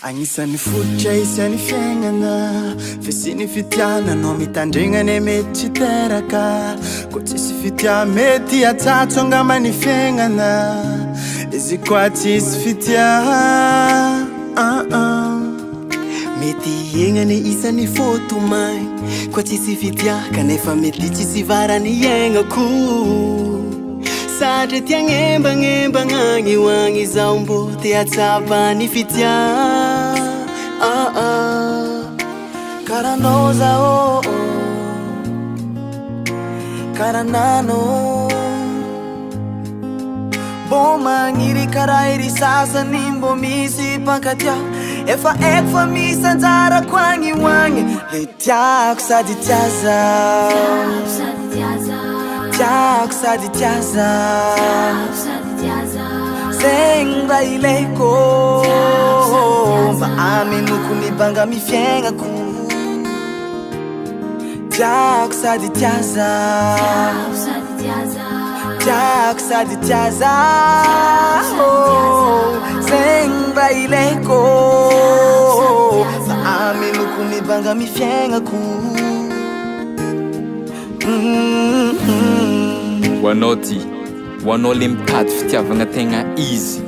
Agnisan'ny fototra isan'ny fiainana Fisiany fitiananao mitandrignany mety tsy teraka Koa tsisy fitia mety atsatso angambany fiainana Izy koa tsisy fitia Mety iaignany isan'ny fotomay Koa tsisy fitia kanefa mety tsisy varany iaignako Satria tiagnembagnembagna agny hoagny zao mbo te hatsapany fitia Karanao zao Karanano Mbo magniry karaha ery sasany mbo misy mpankatya Efa eko fa misy anjarako agny hoagny Le tiako sady tiaza Tiako sady tiaza Zegny raha ilaiko Mba aminoko mibanga mifiaignako Tiako sady tiaza Tiako sady tiaza Zegny raha ilaiko Mba aminoko mibanga mifiaignako Hoanao ty, hoanao le mitady fitiavagna tegna izy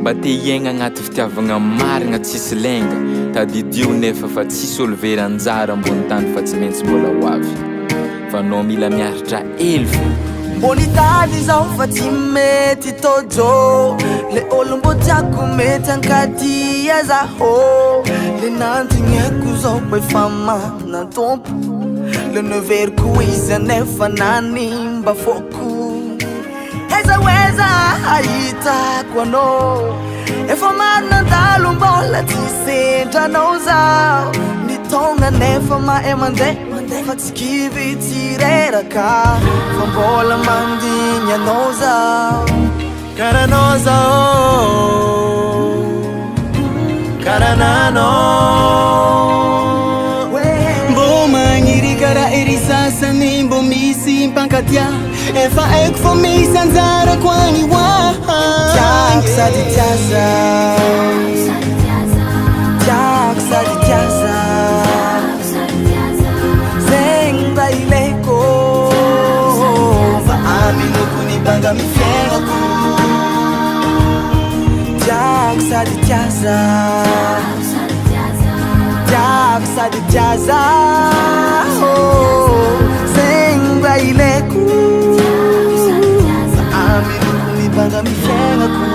Mba te iegna agnaty fitiavagna marigna tsisy lenga Tadidio nefa fa tsisy olo very anjara ambony tany fa tsy maintsy mbola ho avy Fa anao mila miaritra elfo Mbo nitady zao fa tsy mety tojo Le olo mbo tiako mety ankatia zaho Le nantigneko zao poi fa mana tompo Le neveriko izy anefa nany mba foko Eza weza hahitako anao Efa maro nandalo mbola tsy sendranao zao Nitonga nefa mahay mandeha Fa tsy kivy tsy reraka Fa mbola mandigny anao zao Karanao zao Karananao Mbo magniry karaha ery sasany mbo misy mpankatya Efa eko fa misy anjarako agny hoagny Tiako sady tiaza Tiako sady tiaza Zegny raha ilaiko Mba aminoko nibanga mifiaignako Tiako sady tiaza Tiako sady tiaza Zegny raha ilaiko Mba aminoko nibanga mifiaignako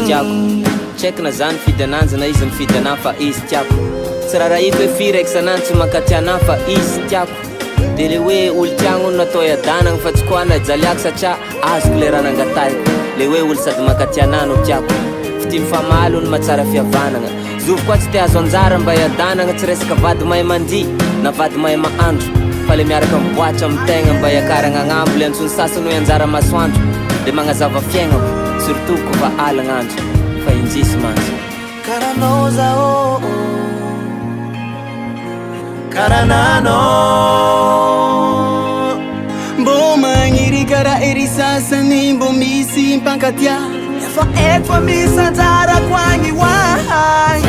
Tiako, check na zany fidy ananjy na izy mifidy anah fa izy tiako Tsy raha ito hoe firy eky sanany tsy mankaty anah fa izy tiako De le hoe olo tiagno natao iadanagna fa tsy koa najaliako satria azoko le raha nangatahiko Le hoe olo sady mankaty anah no tiako Fity mifamaly no mahatsara fihavanagna Zovy koa tsy te azo anjara mba iadanagna Tsy resaka vady mahay mandia na vady mahay mahandro Fa le miaraka miboatra amitegna mba iakaragna agnambo Le antsony sasany hoe anjara masoandro Le magnazava fiaignako Surtout ko fa alagn'andro Fa injisy mantsy Karanao zao Karananao Mbo magniry karaha ery sasany mbo misy mpankatya Efa eko fa misy anjarako agny hoagny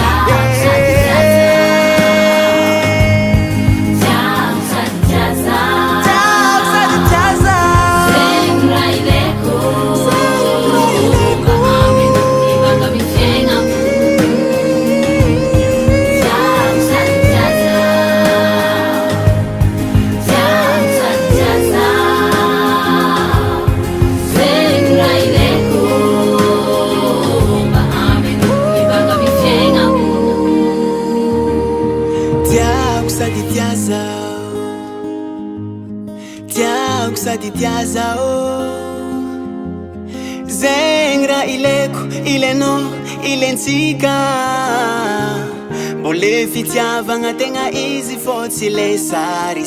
Tiako sady tiaza Zegny raha ilaiko ilainao ilaintsika Mbo le fitiavagna tegna izy fô tsy le sarisary